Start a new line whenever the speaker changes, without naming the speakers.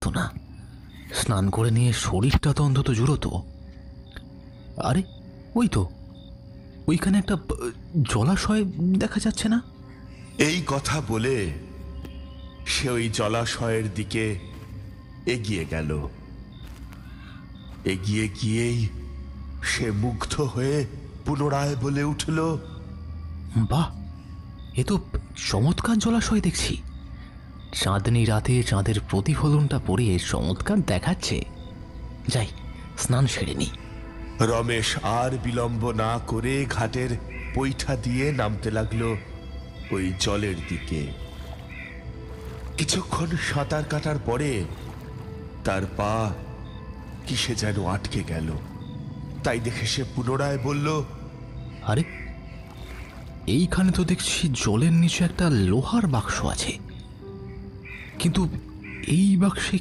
তো না, স্নান করে নিয়ে শরীরটা তো অন্তত জুড়োতো। আরে ওই তো, ওইখানে একটা জলাশয় দেখা যাচ্ছে না?
এই কথা বলে সে ওই জলাশয়ের দিকে এগিয়ে গেল। এগিয়ে গিয়েই সে মুগ্ধ হয়ে পুনরায় বলে উঠল,
বাহ, এ তো চমৎকার জলাশয় দেখছি। চাঁদনি রাতে চাঁদের প্রতিফলনটা পড়ে চমৎকার দেখাচ্ছে। যাই, স্নান সেরে নি।
রমেশ আর বিলম্ব না করে ঘাটের পৈঠা দিয়ে নামতে লাগলো ওই জলের দিকে। কিছুক্ষণ সাঁতার কাটার পরে তার পা কিসে যেন আটকে গেল। তাই দেখে সে পুনরায় বলল,
আরে, এইখানে তো দেখছি জলের নিচে একটা লোহার বাক্স আছে, কিন্তু এই বাক্সে